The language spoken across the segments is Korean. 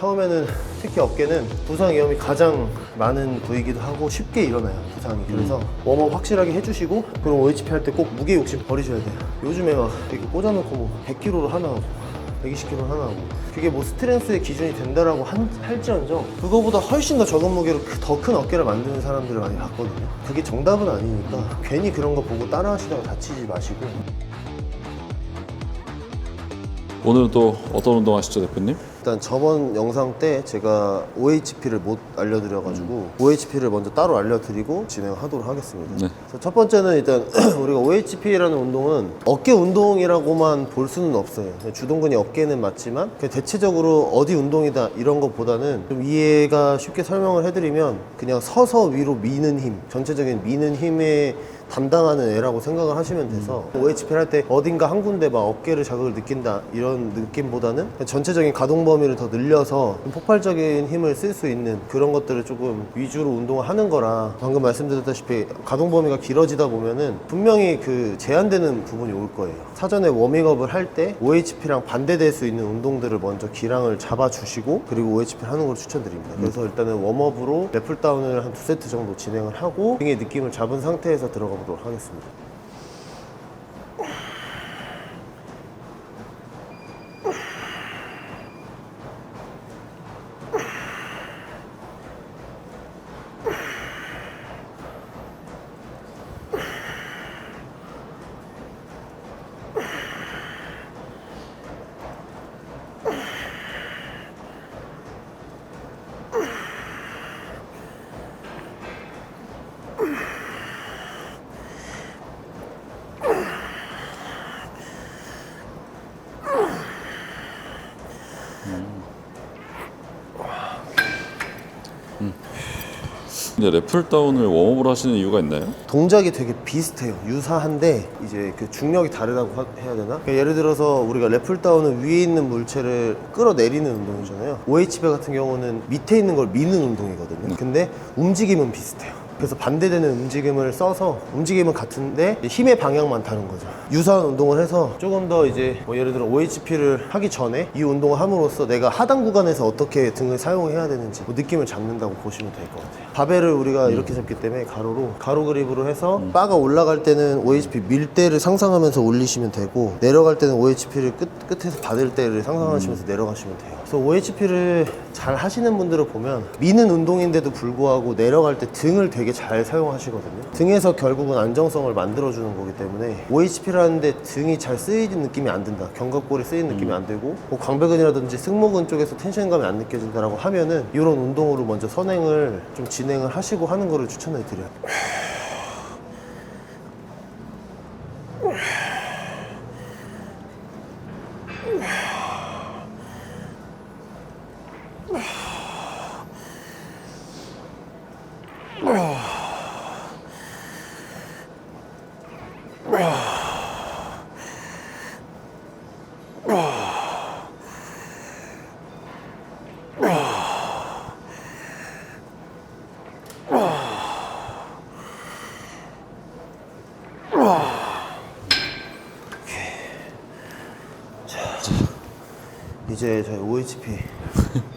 처음에는 특히 어깨는 부상 위험이 가장 많은 부위이기도 하고 쉽게 일어나요, 부상이. 그래서 웜업 확실하게 해주시고, 그럼 OHP 할 때 꼭 무게 욕심 버리셔야 돼요. 요즘에 막 이렇게 꽂아놓고 뭐 100kg로 하나 하고 120kg 하나 하고, 그게 뭐 스트렝스의 기준이 된다라고 할지언정 그거보다 훨씬 더 적은 무게로 더 큰 어깨를 만드는 사람들을 많이 봤거든요. 그게 정답은 아니니까 괜히 그런 거 보고 따라 하시다가 다치지 마시고. 오늘은 또 어떤 운동 하시죠, 대표님? 일단 저번 영상 때 제가 OHP를 못 알려드려가지고 OHP를 먼저 따로 알려드리고 진행하도록 하겠습니다. 네. 그래서 첫 번째는 일단 우리가 OHP라는 운동은 어깨 운동이라고만 볼 수는 없어요. 주동근이 어깨는 맞지만 대체적으로 어디 운동이다 이런 것보다는 좀 이해가 쉽게 설명을 해드리면 그냥 서서 위로 미는 힘, 전체적인 미는 힘에 담당하는 애라고 생각을 하시면 돼서 OHP를 할 때 어딘가 한 군데 막 어깨를 자극을 느낀다 이런 느낌보다는 전체적인 가동 범위를 더 늘려서 좀 폭발적인 힘을 쓸 수 있는 그런 것들을 조금 위주로 운동을 하는 거라, 방금 말씀드렸다시피 가동 범위가 길어지다 보면은 분명히 그 제한되는 부분이 올 거예요. 사전에 워밍업을 할 때 OHP랑 반대될 수 있는 운동들을 먼저 기량을 잡아주시고 그리고 OHP를 하는 걸 추천드립니다. 그래서 일단은 웜업으로 랩풀다운을 한 2세트 정도 진행을 하고 등의 느낌을 잡은 상태에서 들어가 보도록 하겠습니다. 근데 랩풀다운을 웜업으로 하시는 이유가 있나요? 동작이 되게 비슷해요. 유사한데 이제 그 중력이 다르다고 해야 되나? 그러니까 예를 들어서 우리가 랩풀다운은 위에 있는 물체를 끌어내리는 운동이잖아요. OHP 같은 경우는 밑에 있는 걸 미는 운동이거든요. 근데 움직임은 비슷해요. 그래서 반대되는 움직임을 써서 움직임은 같은데 힘의 방향만 다른 거죠. 유사한 운동을 해서 조금 더 이제 뭐 예를 들어 OHP를 하기 전에 이 운동을 함으로써 내가 하단 구간에서 어떻게 등을 사용해야 되는지 뭐 느낌을 잡는다고 보시면 될 것 같아요. 바벨을 우리가 이렇게 잡기 때문에 가로 그립으로 해서 바가 올라갈 때는 OHP 밀 때를 상상하면서 올리시면 되고, 내려갈 때는 OHP를 끝에서 받을 때를 상상하시면서 내려가시면 돼요. 그래서 OHP를 잘 하시는 분들을 보면 미는 운동인데도 불구하고 내려갈 때 등을 되게 잘 사용하시거든요. 등에서 결국은 안정성을 만들어주는 거기 때문에 OHP를 하는데 등이 잘 쓰이는 느낌이 안 든다, 견갑골이 쓰이는 느낌이 안 들고 뭐 광배근이라든지 승모근 쪽에서 텐션감이 안 느껴진다라고 하면은 이런 운동으로 먼저 선행을 좀 진행을 하시고 하는 거를 추천해 드려요. 이제 저희 OHP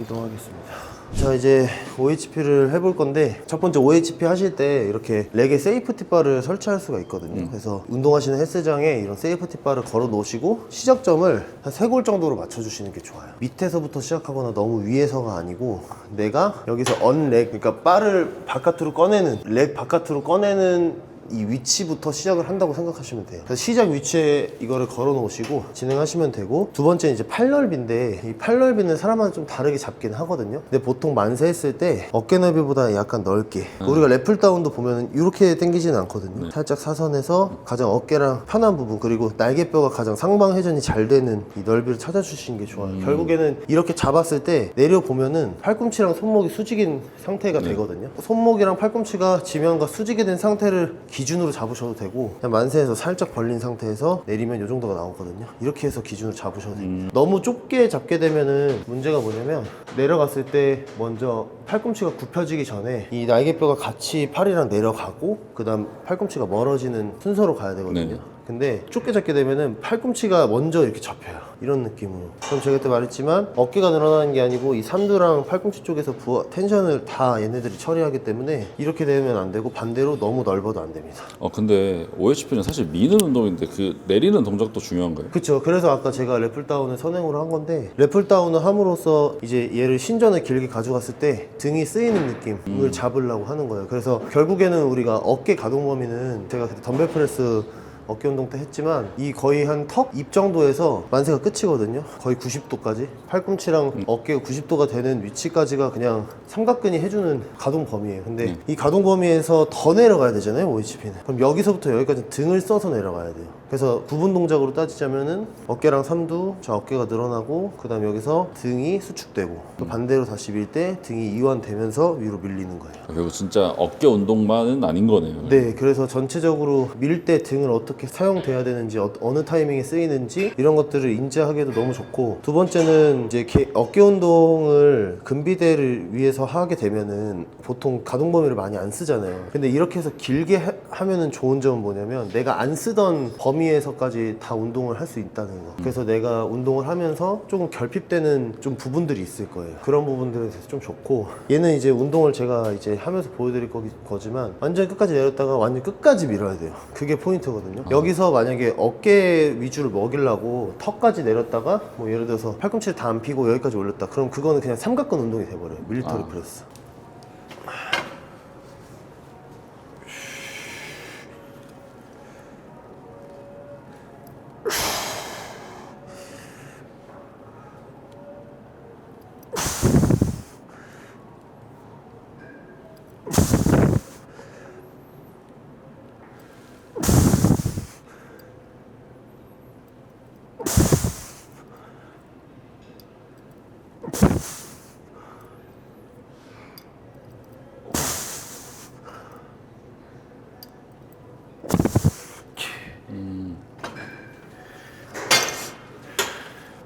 이동하겠습니다. 자, 이제 OHP를 해볼 건데, 첫 번째 OHP 하실 때 이렇게 렉에 세이프티 바를 설치할 수가 있거든요. 그래서 운동하시는 헬스장에 이런 세이프티 바를 걸어 놓으시고 시작점을 한 3골 정도로 맞춰주시는 게 좋아요. 밑에서부터 시작하거나 너무 위에서가 아니고, 내가 여기서 언렉, 그러니까 바를 바깥으로 꺼내는, 렉 바깥으로 꺼내는 이 위치부터 시작을 한다고 생각하시면 돼요. 그래서 시작 위치에 이거를 걸어 놓으시고 진행하시면 되고, 두 번째는 이제 팔 넓이인데, 이 팔 넓이는 사람마다 좀 다르게 잡긴 하거든요. 근데 보통 만세 했을 때 어깨 넓이보다 약간 넓게, 우리가 랩풀다운도 보면 이렇게 당기지는 않거든요. 살짝 사선에서 가장 어깨랑 편한 부분, 그리고 날개뼈가 가장 상방 회전이 잘 되는 이 넓이를 찾아주시는 게 좋아요. 결국에는 이렇게 잡았을 때 내려보면은 팔꿈치랑 손목이 수직인 상태가 되거든요. 손목이랑 팔꿈치가 지면과 수직이 된 상태를 기준으로 잡으셔도 되고, 그냥 만세에서 살짝 벌린 상태에서 내리면 이 정도가 나오거든요. 이렇게 해서 기준으로 잡으셔도 됩니다. 너무 좁게 잡게 되면은 문제가 뭐냐면, 내려갔을 때 먼저 팔꿈치가 굽혀지기 전에 이 날개뼈가 같이 팔이랑 내려가고 그 다음 팔꿈치가 멀어지는 순서로 가야 되거든요. 네. 근데 좁게 잡게 되면은 팔꿈치가 먼저 이렇게 잡혀요. 이런 느낌으로. 그럼 제가 그때 말했지만 어깨가 늘어나는 게 아니고 이 삼두랑 팔꿈치 쪽에서 텐션을 다 얘네들이 처리하기 때문에 이렇게 되면 안 되고 반대로 너무 넓어도 안 됩니다. 근데 OHP는 사실 미는 운동인데 그 내리는 동작도 중요한 거예요? 그쵸. 그래서 아까 제가 래플다운을 선행으로 한 건데 래플다운을 함으로써 이제 얘를 신전을 길게 가져갔을 때 등이 쓰이는 느낌을 잡으려고 하는 거예요. 그래서 결국에는 우리가 어깨 가동 범위는 제가 그때 덤벨 프레스 어깨 운동 때 했지만 이 거의 한 턱 입 정도에서 만세가 끝이거든요. 거의 90도까지 팔꿈치랑 어깨가 90도가 되는 위치까지가 그냥 삼각근이 해주는 가동 범위예요. 근데 이 가동 범위에서 더 내려가야 되잖아요, OHP는. 그럼 여기서부터 여기까지 등을 써서 내려가야 돼요. 그래서 구분 동작으로 따지자면은 어깨랑 삼두, 저 어깨가 늘어나고 그 다음 여기서 등이 수축되고 또 반대로 다시 밀 때 등이 이완되면서 위로 밀리는 거예요. 결국 진짜 어깨 운동만은 아닌 거네요. 네, 그래서 전체적으로 밀 때 등을 어떻게 사용돼야 되는지 어느 타이밍에 쓰이는지 이런 것들을 인지하기도 너무 좋고, 두 번째는 이제 어깨 운동을 근비대를 위해서 하게 되면은 보통 가동 범위를 많이 안 쓰잖아요. 근데 이렇게 해서 길게 하면은 좋은 점은 뭐냐면 내가 안 쓰던 범위에서까지 다 운동을 할 수 있다는 거. 그래서 내가 운동을 하면서 조금 결핍되는 좀 부분들이 있을 거예요. 그런 부분들에 대해서 좀 좋고, 얘는 이제 운동을 제가 이제 하면서 보여드릴 거지만 완전히 끝까지 내렸다가 완전히 끝까지 밀어야 돼요. 그게 포인트거든요. 여기서 만약에 어깨 위주를 먹이려고 턱까지 내렸다가 뭐 예를 들어서 팔꿈치를 다 안 피고 여기까지 올렸다, 그럼 그거는 그냥 삼각근 운동이 돼버려요. 밀리터리 프레스.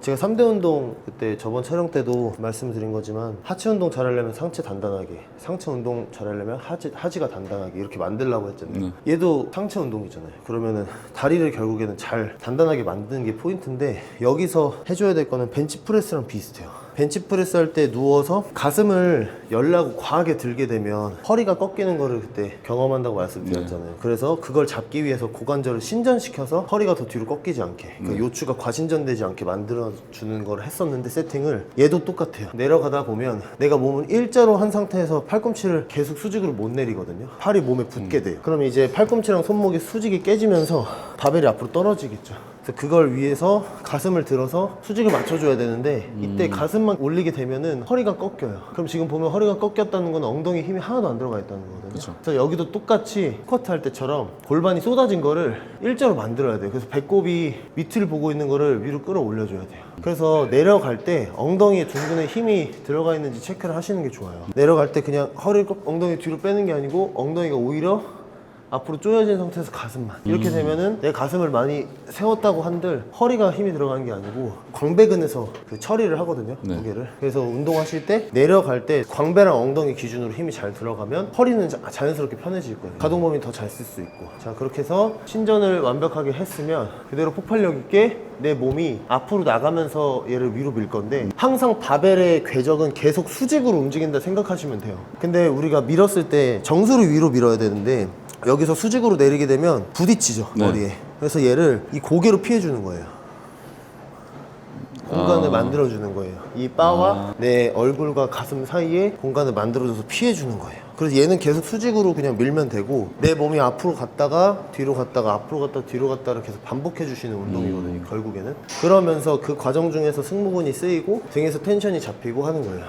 제가 3대 운동 그때 저번 촬영 때도 말씀드린 거지만, 하체 운동 잘하려면 상체 단단하게, 상체 운동 잘하려면 하지가 단단하게 이렇게 만들려고 했잖아요. 얘도 상체 운동이잖아요. 그러면은 다리를 결국에는 잘 단단하게 만드는 게 포인트인데, 여기서 해줘야 될 거는 벤치프레스랑 비슷해요. 벤치프레스 할 때 누워서 가슴을 열라고 과하게 들게 되면 허리가 꺾이는 거를 그때 경험한다고 말씀드렸잖아요. 그래서 그걸 잡기 위해서 고관절을 신전시켜서 허리가 더 뒤로 꺾이지 않게, 그 요추가 과신전되지 않게 만들어주는 걸 했었는데, 세팅을 얘도 똑같아요. 내려가다 보면 내가 몸을 일자로 한 상태에서 팔꿈치를 계속 수직으로 못 내리거든요. 팔이 몸에 붙게 돼요. 그러면 이제 팔꿈치랑 손목이 수직이 깨지면서 바벨이 앞으로 떨어지겠죠. 그래서 그걸 위해서 가슴을 들어서 수직을 맞춰줘야 되는데, 이때 가슴만 올리게 되면은 허리가 꺾여요. 그럼 지금 보면 허리가 꺾였다는 건 엉덩이 힘이 하나도 안 들어가 있다는 거거든요. 그쵸. 그래서 여기도 똑같이 스쿼트 할 때처럼 골반이 쏟아진 거를 일자로 만들어야 돼요. 그래서 배꼽이 밑을 보고 있는 거를 위로 끌어올려줘야 돼요. 그래서 내려갈 때 엉덩이에 둥근에 힘이 들어가 있는지 체크를 하시는 게 좋아요. 내려갈 때 그냥 허리를 엉덩이 뒤로 빼는 게 아니고 엉덩이가 오히려 앞으로 쪼여진 상태에서 가슴만 이렇게 되면은 내 가슴을 많이 세웠다고 한들 허리가 힘이 들어가는 게 아니고 광배근에서 그 처리를 하거든요. 무게를. 그래서 운동하실 때 내려갈 때 광배랑 엉덩이 기준으로 힘이 잘 들어가면 허리는 자연스럽게 편해질 거예요. 가동 범위 더 잘 쓸 수 있고. 자, 그렇게 해서 신전을 완벽하게 했으면 그대로 폭발력 있게 내 몸이 앞으로 나가면서 얘를 위로 밀 건데, 항상 바벨의 궤적은 계속 수직으로 움직인다 생각하시면 돼요. 근데 우리가 밀었을 때 정수를 위로 밀어야 되는데 여기서 수직으로 내리게 되면 부딪히죠, 머리에. 그래서 얘를 이 고개로 피해주는 거예요. 공간을 만들어주는 거예요. 이 바와 내 얼굴과 가슴 사이에 공간을 만들어줘서 피해주는 거예요. 그래서 얘는 계속 수직으로 그냥 밀면 되고, 내 몸이 앞으로 갔다가 뒤로 갔다가 앞으로 갔다가 뒤로 갔다를 계속 반복해 주시는 운동이거든요, 결국에는. 그러면서 그 과정 중에서 승모근이 쓰이고 등에서 텐션이 잡히고 하는 거예요.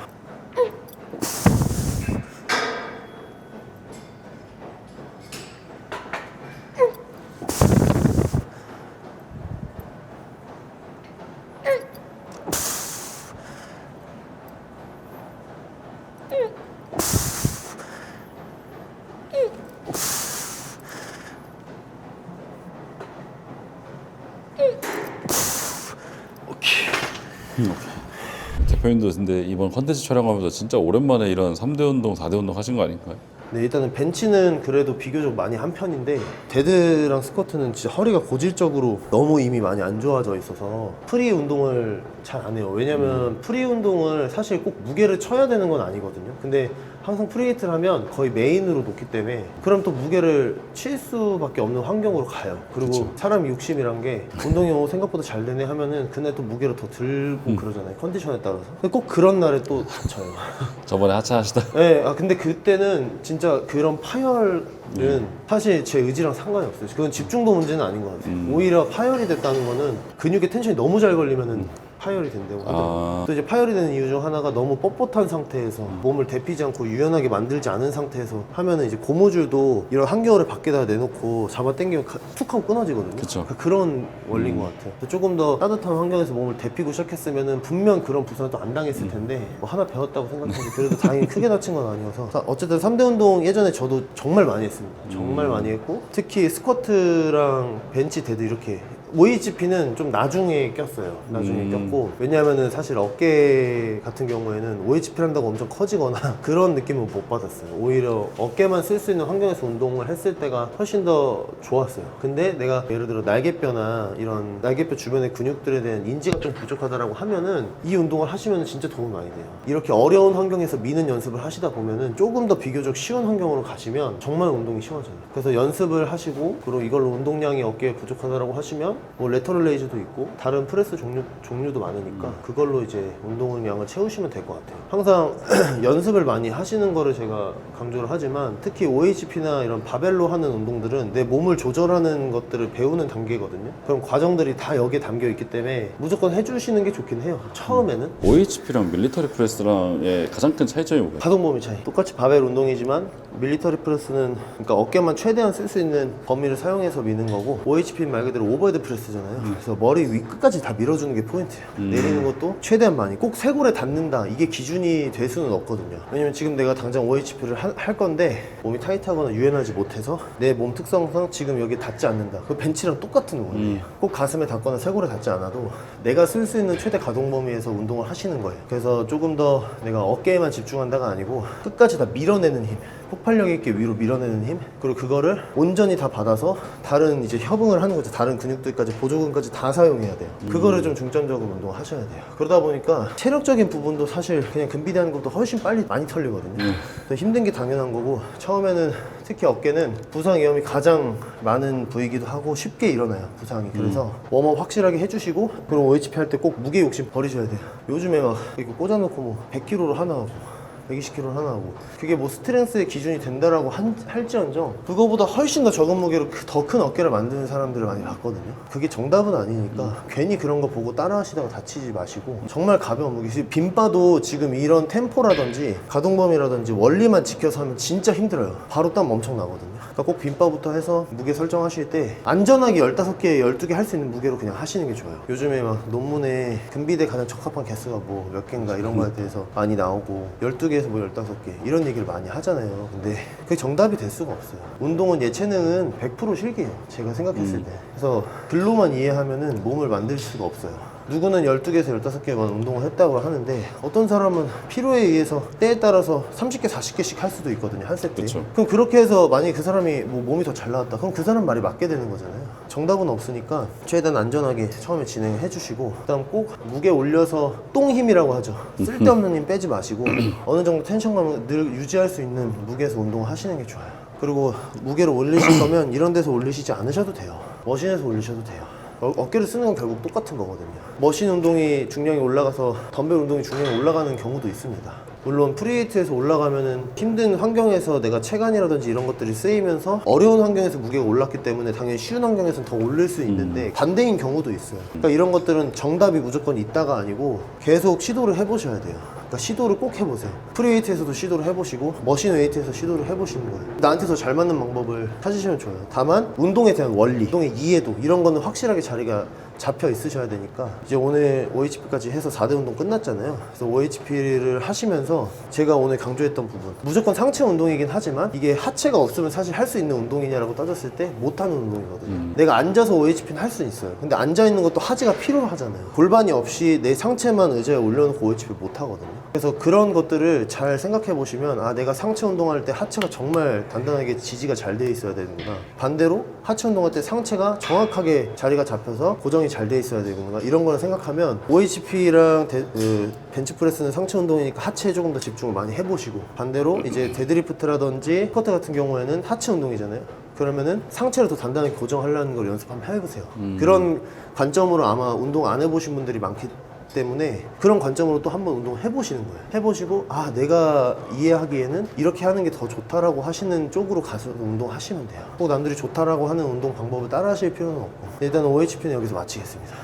대표님도 근데 이번 컨텐츠 촬영하면서 진짜 오랜만에 이런 3대 운동, 4대 운동 하신 거 아닌가요? 네, 일단은 벤치는 그래도 비교적 많이 한 편인데 데드랑 스쿼트는 진짜 허리가 고질적으로 너무 이미 많이 안 좋아져 있어서 프리 운동을 잘 안 해요. 왜냐면 프리 운동을 사실 꼭 무게를 쳐야 되는 건 아니거든요. 근데 항상 프리웨이트를 하면 거의 메인으로 놓기 때문에 그럼 또 무게를 칠 수밖에 없는 환경으로 가요. 그리고 그쵸. 사람 욕심이란 게 운동이 생각보다 잘 되네 하면은 그날 또 무게를 더 들고 그러잖아요. 컨디션에 따라서. 근데 꼭 그런 날에 또 다쳐요. 저번에 하차하시다. 네, 근데 그때는 진짜 그런 파열은 사실 제 의지랑 상관이 없어요. 그건 집중도 문제는 아닌 것 같아요. 오히려 파열이 됐다는 거는 근육에 텐션이 너무 잘 걸리면은 파열이 된다고 하더라고요. 또 이제 파열이 되는 이유 중 하나가 너무 뻣뻣한 상태에서 몸을 데피지 않고 유연하게 만들지 않은 상태에서 하면은 이제 고무줄도 이런 한겨울에 밖에다 내놓고 잡아 당기면 툭 하고 끊어지거든요. 그쵸. 그런 원리인 것 같아요. 조금 더 따뜻한 환경에서 몸을 데피고 시작했으면은 분명 그런 부상을 또 안 당했을 텐데 뭐 하나 배웠다고 생각하는데 그래도 다행히 크게 다친 건 아니어서. 자, 어쨌든 3대 운동 예전에 저도 정말 많이 했습니다. 정말 많이 했고 특히 스쿼트랑 벤치 데드 이렇게 OHP는 좀 나중에 꼈어요. 나중에 꼈고 왜냐하면은 사실 어깨 같은 경우에는 OHP를 한다고 엄청 커지거나 그런 느낌은 못 받았어요. 오히려 어깨만 쓸 수 있는 환경에서 운동을 했을 때가 훨씬 더 좋았어요. 근데 내가 예를 들어 날개뼈나 이런 날개뼈 주변의 근육들에 대한 인지가 좀 부족하다라고 하면은 이 운동을 하시면 진짜 도움이 많이 돼요. 이렇게 어려운 환경에서 미는 연습을 하시다 보면은 조금 더 비교적 쉬운 환경으로 가시면 정말 운동이 쉬워져요. 그래서 연습을 하시고 그리고 이걸로 운동량이 어깨에 부족하다라고 하시면 뭐 레터럴 레이즈도 있고 다른 프레스 종류도 많으니까 그걸로 이제 운동량을 채우시면 될 것 같아요. 항상 연습을 많이 하시는 거를 제가 강조를 하지만 특히 OHP나 이런 바벨로 하는 운동들은 내 몸을 조절하는 것들을 배우는 단계거든요. 그럼 과정들이 다 여기에 담겨 있기 때문에 무조건 해주시는 게 좋긴 해요. 처음에는. OHP랑 밀리터리 프레스랑의 가장 큰 차이점이 뭐예요? 가동 범위 차이. 똑같이 바벨 운동이지만 밀리터리 프레스는 그러니까 어깨만 최대한 쓸 수 있는 범위를 사용해서 미는 거고 OHP 말 그대로 오버헤드 프레스잖아요. 그래서 머리 위 끝까지 다 밀어주는 게 포인트예요. 내리는 것도 최대한 많이. 꼭 쇄골에 닿는다 이게 기준이 될 수는 없거든요. 왜냐면 지금 내가 당장 OHP를 할 건데 몸이 타이트하거나 유연하지 못해서 내 몸 특성상 지금 여기 닿지 않는다. 그 벤치랑 똑같은 거예요. 꼭 가슴에 닿거나 쇄골에 닿지 않아도 내가 쓸 수 있는 최대 가동 범위에서 운동을 하시는 거예요. 그래서 조금 더 내가 어깨에만 집중한다가 아니고 끝까지 다 밀어내는 힘, 폭발력 있게 위로 밀어내는 힘, 그리고 그거를 온전히 다 받아서 다른 이제 협응을 하는 거죠. 다른 근육들까지 보조근까지 다 사용해야 돼요. 그거를 좀 중점적으로 운동을 하셔야 돼요. 그러다 보니까 체력적인 부분도 사실 그냥 근비대하는 것보다 훨씬 빨리 많이 털리거든요. 그래서 힘든 게 당연한 거고 처음에는 특히 어깨는 부상 위험이 가장 많은 부위이기도 하고 쉽게 일어나요, 부상이. 그래서 웜업 확실하게 해주시고 그리고 OHP 할 때 꼭 무게 욕심 버리셔야 돼요. 요즘에 막 이거 꽂아놓고 뭐 100kg로 하나 하고 120kg 하나 하고 그게 뭐 스트렝스의 기준이 된다라고 할지언정 그거보다 훨씬 더 적은 무게로 더 큰 어깨를 만드는 사람들을 많이 봤거든요. 그게 정답은 아니니까 괜히 그런 거 보고 따라 하시다가 다치지 마시고 정말 가벼운 무게. 빈바도 지금 이런 템포라든지 가동범위라든지 원리만 지켜서 하면 진짜 힘들어요. 바로 땀 엄청 나거든요. 그러니까 꼭 빈바부터 해서 무게 설정하실 때 안전하게 15개, 12개 할 수 있는 무게로 그냥 하시는 게 좋아요. 요즘에 막 논문에 근비대 가장 적합한 개수가 뭐 몇 개인가 이런 거에 대해서 많이 나오고 12개에서 뭐 15개 이런 얘기를 많이 하잖아요. 근데 그게 정답이 될 수가 없어요. 운동은 예체능은 100% 실기예요. 제가 생각했을 때. 그래서 글로만 이해하면은 몸을 만들 수가 없어요. 누구는 12개에서 15개만 운동을 했다고 하는데 어떤 사람은 피로에 의해서 때에 따라서 30개, 40개씩 할 수도 있거든요. 한 세트에. 그쵸. 그럼 그렇게 해서 만약에 그 사람이 뭐 몸이 더 잘 나왔다. 그럼 그 사람 말이 맞게 되는 거잖아요. 정답은 없으니까 최대한 안전하게 처음에 진행해 주시고 그다음 꼭 무게 올려서 똥 힘이라고 하죠. 쓸데없는 힘 빼지 마시고 어느 정도 텐션감을 늘 유지할 수 있는 무게에서 운동을 하시는 게 좋아요. 그리고 무게를 올리실 거면 이런 데서 올리시지 않으셔도 돼요. 머신에서 올리셔도 돼요. 어깨를 쓰는 건 결국 똑같은 거거든요. 머신 운동이 중량이 올라가서 덤벨 운동이 중량이 올라가는 경우도 있습니다. 물론 프리웨이트에서 올라가면은 힘든 환경에서 내가 체간이라든지 이런 것들이 쓰이면서 어려운 환경에서 무게가 올랐기 때문에 당연히 쉬운 환경에서는 더 올릴 수 있는데 반대인 경우도 있어요. 그러니까 이런 것들은 정답이 무조건 있다가 아니고 계속 시도를 해보셔야 돼요. 그러니까 시도를 꼭 해보세요. 프리웨이트에서도 시도를 해보시고 머신 웨이트에서 시도를 해보시는 거예요. 나한테 더 잘 맞는 방법을 찾으시면 좋아요. 다만 운동에 대한 원리, 운동의 이해도 이런 거는 확실하게 자리가 잡혀 있으셔야 되니까 이제 오늘 OHP까지 해서 4대 운동 끝났잖아요. 그래서 OHP를 하시면서 제가 오늘 강조했던 부분, 무조건 상체 운동이긴 하지만 이게 하체가 없으면 사실 할 수 있는 운동이냐라고 따졌을 때 못하는 운동이거든요. 내가 앉아서 OHP는 할 수 있어요. 근데 앉아있는 것도 하지가 필요하잖아요. 골반이 없이 내 상체만 의자에 올려놓고 OHP 못 하거든요. 그래서 그런 것들을 잘 생각해 보시면 아, 내가 상체 운동할 때 하체가 정말 단단하게 지지가 잘 돼 있어야 되는구나. 반대로 하체 운동할 때 상체가 정확하게 자리가 잡혀서 고정이 잘 돼 있어야 되는구나. 이런 거를 생각하면 OHP랑 벤치프레스는 상체 운동이니까 하체에 조금 더 집중을 많이 해보시고, 반대로 이제 데드리프트라든지 스쿼트 같은 경우에는 하체 운동이잖아요. 그러면은 상체를 더 단단하게 고정하려는 걸 연습 한번 해보세요. 그런 관점으로 아마 운동 안 해보신 분들이 많기 때문에 그런 관점으로 또 한번 운동을 해보시는 거예요. 해보시고 아, 내가 이해하기에는 이렇게 하는 게 더 좋다라고 하시는 쪽으로 가서 운동하시면 돼요. 꼭 남들이 좋다라고 하는 운동 방법을 따라 하실 필요는 없고, 일단 OHP는 여기서 마치겠습니다.